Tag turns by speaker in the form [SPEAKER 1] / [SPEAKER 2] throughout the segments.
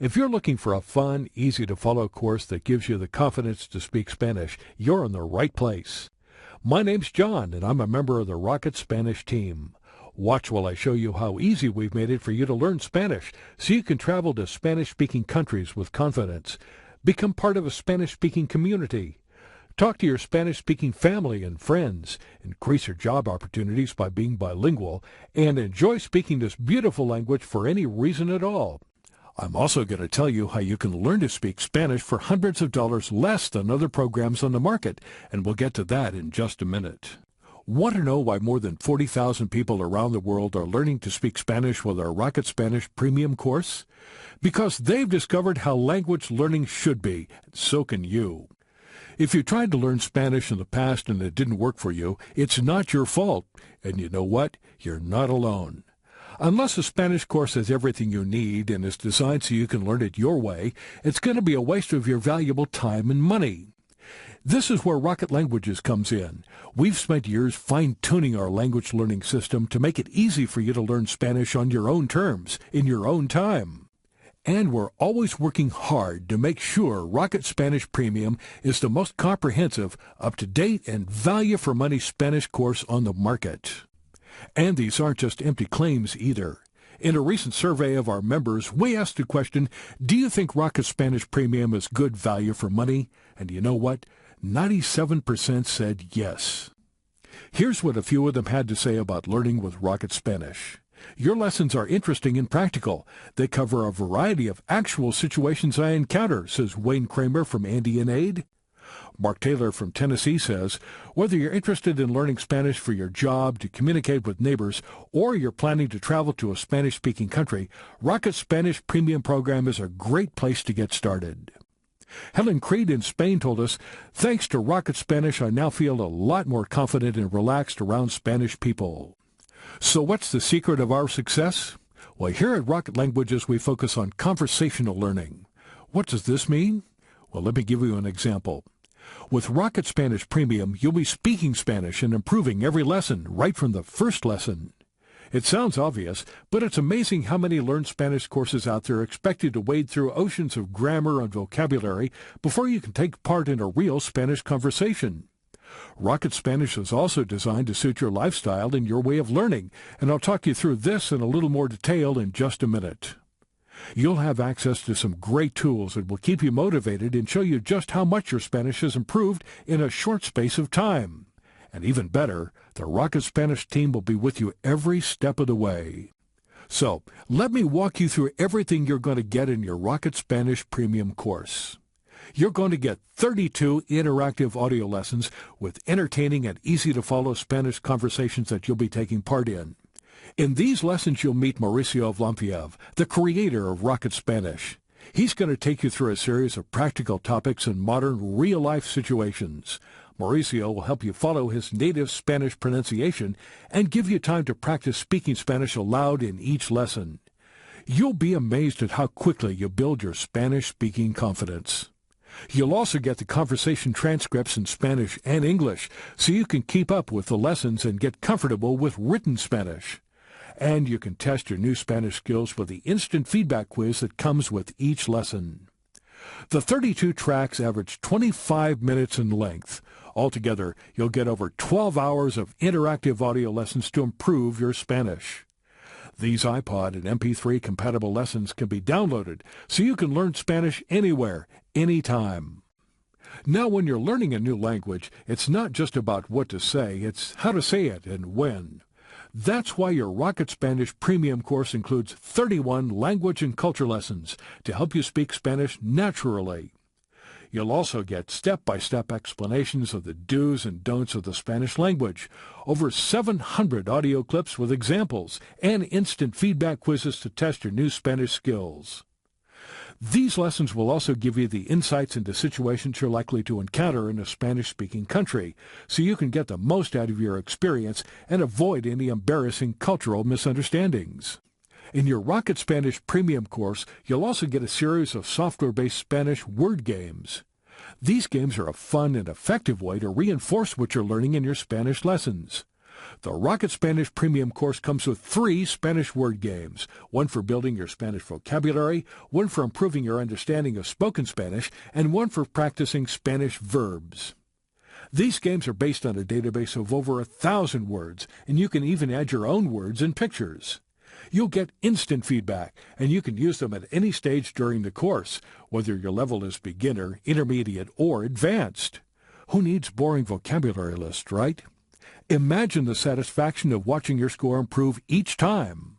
[SPEAKER 1] If you're looking for a fun, easy-to-follow course that gives you the confidence to speak Spanish, you're in the right place. My name's John, and I'm a member of the Rocket Spanish team. Watch while I show you how easy we've made it for you to learn Spanish so you can travel to Spanish-speaking countries with confidence. Become part of a Spanish-speaking community. Talk to your Spanish-speaking family and friends. Increase your job opportunities by being bilingual. And enjoy speaking this beautiful language for any reason at all. I'm also going to tell you how you can learn to speak Spanish for hundreds of dollars less than other programs on the market, and we'll get to that in just a minute. Want to know why more than 40,000 people around the world are learning to speak Spanish with our Rocket Spanish Premium course? Because they've discovered how language learning should be, and so can you. If you tried to learn Spanish in the past and it didn't work for you, it's not your fault. And you know what? You're not alone. Unless a Spanish course has everything you need and is designed so you can learn it your way, it's going to be a waste of your valuable time and money. This is where Rocket Languages comes in. We've spent years fine-tuning our language learning system to make it easy for you to learn Spanish on your own terms, in your own time. And we're always working hard to make sure Rocket Spanish Premium is the most comprehensive, up-to-date, and value-for-money Spanish course on the market. And these aren't just empty claims either. In a recent survey of our members, we asked the question, do you think Rocket Spanish Premium is good value for money? And you know what? 97% said yes. Here's what a few of them had to say about learning with Rocket Spanish. Your lessons are interesting and practical. They cover a variety of actual situations I encounter, says Wayne Kramer from Andy and Aid. Mark Taylor from Tennessee says, whether you're interested in learning Spanish for your job, to communicate with neighbors, or you're planning to travel to a Spanish-speaking country, Rocket Spanish Premium program is a great place to get started. Helen Creed in Spain told us, thanks to Rocket Spanish, I now feel a lot more confident and relaxed around Spanish people. So what's the secret of our success? Well, here at Rocket Languages, we focus on conversational learning. What does this mean? Well, let me give you an example. With Rocket Spanish Premium, you'll be speaking Spanish and improving every lesson right from the first lesson. It sounds obvious, but it's amazing how many Learn Spanish courses out there expect you to wade through oceans of grammar and vocabulary before you can take part in a real Spanish conversation. Rocket Spanish is also designed to suit your lifestyle and your way of learning, and I'll talk you through this in a little more detail in just a minute. You'll have access to some great tools that will keep you motivated and show you just how much your Spanish has improved in a short space of time. And even better, the Rocket Spanish team will be with you every step of the way. So, let me walk you through everything you're going to get in your Rocket Spanish Premium course. You're going to get 32 interactive audio lessons with entertaining and easy-to-follow Spanish conversations that you'll be taking part in. In these lessons, you'll meet Mauricio Vlampiev, the creator of Rocket Spanish. He's going to take you through a series of practical topics in modern, real-life situations. Mauricio will help you follow his native Spanish pronunciation and give you time to practice speaking Spanish aloud in each lesson. You'll be amazed at how quickly you build your Spanish-speaking confidence. You'll also get the conversation transcripts in Spanish and English, so you can keep up with the lessons and get comfortable with written Spanish. And you can test your new Spanish skills with the instant feedback quiz that comes with each lesson. The 32 tracks average 25 minutes in length. Altogether, you'll get over 12 hours of interactive audio lessons to improve your Spanish. These iPod and MP3 compatible lessons can be downloaded so you can learn Spanish anywhere, anytime. Now, when you're learning a new language, it's not just about what to say, it's how to say it and when. That's why your Rocket Spanish Premium course includes 31 language and culture lessons to help you speak Spanish naturally. You'll also get step-by-step explanations of the do's and don'ts of the Spanish language, over 700 audio clips with examples, and instant feedback quizzes to test your new Spanish skills. These lessons will also give you the insights into situations you're likely to encounter in a Spanish-speaking country, so you can get the most out of your experience and avoid any embarrassing cultural misunderstandings. In your Rocket Spanish Premium course, you'll also get a series of software-based Spanish word games. These games are a fun and effective way to reinforce what you're learning in your Spanish lessons. The Rocket Spanish Premium course comes with 3 Spanish word games, one for building your Spanish vocabulary, one for improving your understanding of spoken Spanish, and one for practicing Spanish verbs. These games are based on a database of over 1,000 words, and you can even add your own words and pictures. You'll get instant feedback, and you can use them at any stage during the course, whether your level is beginner, intermediate, or advanced. Who needs boring vocabulary lists, right? Imagine the satisfaction of watching your score improve each time.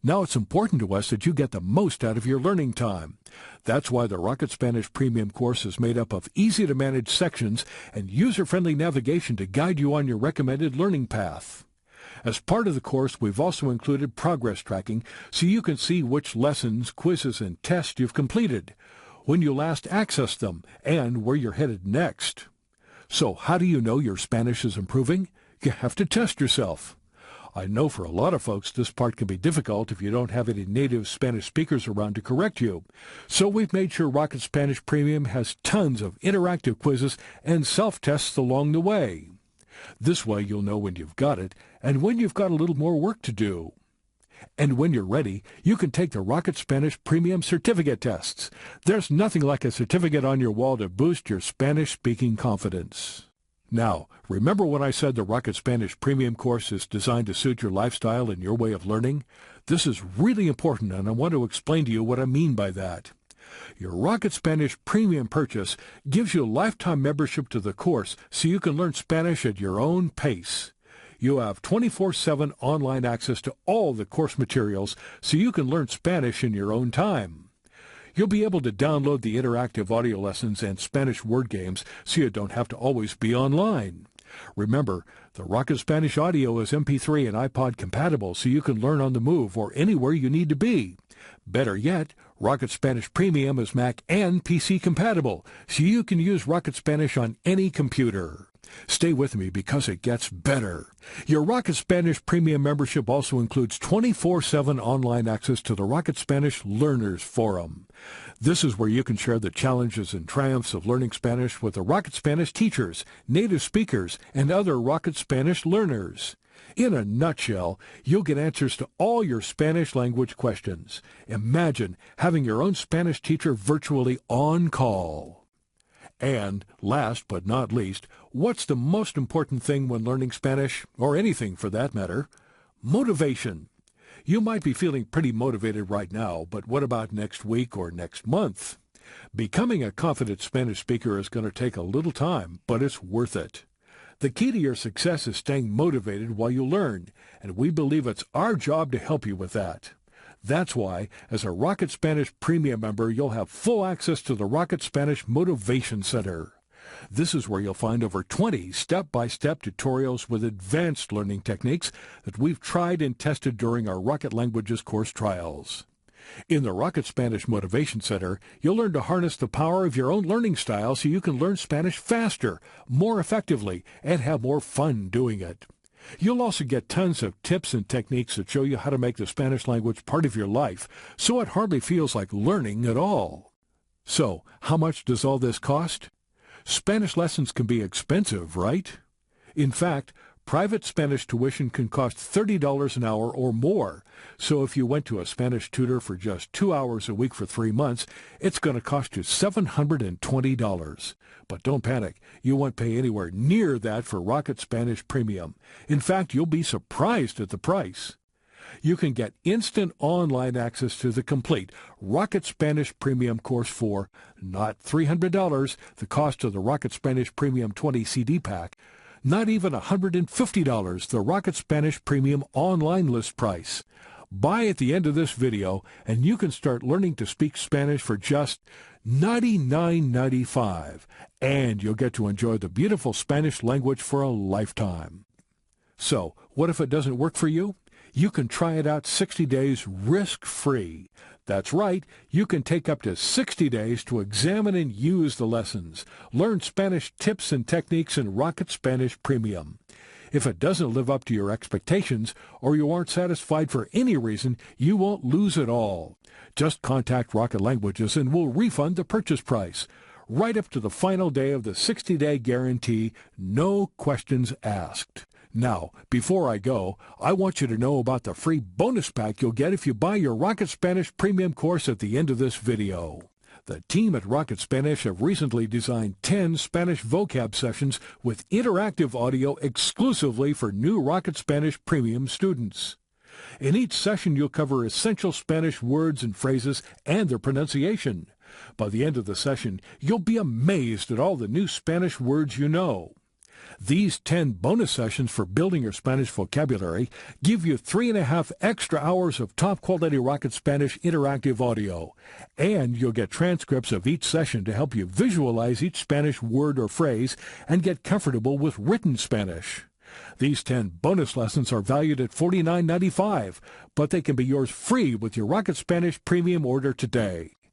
[SPEAKER 1] Now it's important to us that you get the most out of your learning time. That's why the Rocket Spanish Premium course is made up of easy-to-manage sections and user-friendly navigation to guide you on your recommended learning path. As part of the course, we've also included progress tracking so you can see which lessons, quizzes, and tests you've completed, when you last accessed them, and where you're headed next. So how do you know your Spanish is improving? You have to test yourself. I know for a lot of folks this part can be difficult if you don't have any native Spanish speakers around to correct you. So we've made sure Rocket Spanish Premium has tons of interactive quizzes and self-tests along the way. This way you'll know when you've got it and when you've got a little more work to do. And when you're ready, you can take the Rocket Spanish Premium certificate tests. There's nothing like a certificate on your wall to boost your Spanish-speaking confidence. Now, remember when I said the Rocket Spanish Premium course is designed to suit your lifestyle and your way of learning? This is really important, and I want to explain to you what I mean by that. Your Rocket Spanish Premium purchase gives you a lifetime membership to the course so you can learn Spanish at your own pace. You have 24/7 online access to all the course materials so you can learn Spanish in your own time. You'll be able to download the interactive audio lessons and Spanish word games so you don't have to always be online. Remember, the Rocket Spanish Audio is MP3 and iPod compatible so you can learn on the move or anywhere you need to be. Better yet, Rocket Spanish Premium is Mac and PC compatible so you can use Rocket Spanish on any computer. Stay with me because it gets better. Your Rocket Spanish Premium membership also includes 24/7 online access to the Rocket Spanish Learners Forum. This is where you can share the challenges and triumphs of learning Spanish with the Rocket Spanish teachers, native speakers, and other Rocket Spanish learners. In a nutshell, you'll get answers to all your Spanish language questions. Imagine having your own Spanish teacher virtually on call. And, last but not least, what's the most important thing when learning Spanish, or anything for that matter? Motivation. You might be feeling pretty motivated right now, but what about next week or next month? Becoming a confident Spanish speaker is going to take a little time, but it's worth it. The key to your success is staying motivated while you learn, and we believe it's our job to help you with that. That's why, as a Rocket Spanish Premium member, you'll have full access to the Rocket Spanish Motivation Center. This is where you'll find over 20 step-by-step tutorials with advanced learning techniques that we've tried and tested during our Rocket Languages course trials. In the Rocket Spanish Motivation Center, you'll learn to harness the power of your own learning style so you can learn Spanish faster, more effectively, and have more fun doing it. You'll also get tons of tips and techniques that show you how to make the Spanish language part of your life, so it hardly feels like learning at all. So, how much does all this cost? Spanish lessons can be expensive, right? In fact, private Spanish tuition can cost $30 an hour or more, so if you went to a Spanish tutor for just 2 hours a week for 3 months, it's going to cost you $720. But don't panic, you won't pay anywhere near that for Rocket Spanish Premium. In fact, you'll be surprised at the price. You can get instant online access to the complete Rocket Spanish Premium course for not $300, the cost of the Rocket Spanish Premium 20 CD pack, not even $150, the Rocket Spanish Premium online list price. Buy at the end of this video, and you can start learning to speak Spanish for just $99.95, and you'll get to enjoy the beautiful Spanish language for a lifetime. So, what if it doesn't work for you? You can try it out 60 days risk-free. That's right, you can take up to 60 days to examine and use the lessons. Learn Spanish tips and techniques in Rocket Spanish Premium. If it doesn't live up to your expectations, or you aren't satisfied for any reason, you won't lose it all. Just contact Rocket Languages and we'll refund the purchase price. Right up to the final day of the 60-day guarantee, no questions asked. Now, before I go, I want you to know about the free bonus pack you'll get if you buy your Rocket Spanish Premium course at the end of this video. The team at Rocket Spanish have recently designed 10 Spanish vocab sessions with interactive audio exclusively for new Rocket Spanish Premium students. In each session, you'll cover essential Spanish words and phrases and their pronunciation. By the end of the session, you'll be amazed at all the new Spanish words you know. These 10 bonus sessions for building your Spanish vocabulary give you 3.5 extra hours of top-quality Rocket Spanish interactive audio, and you'll get transcripts of each session to help you visualize each Spanish word or phrase and get comfortable with written Spanish. These 10 bonus lessons are valued at $49.95, but they can be yours free with your Rocket Spanish Premium order today.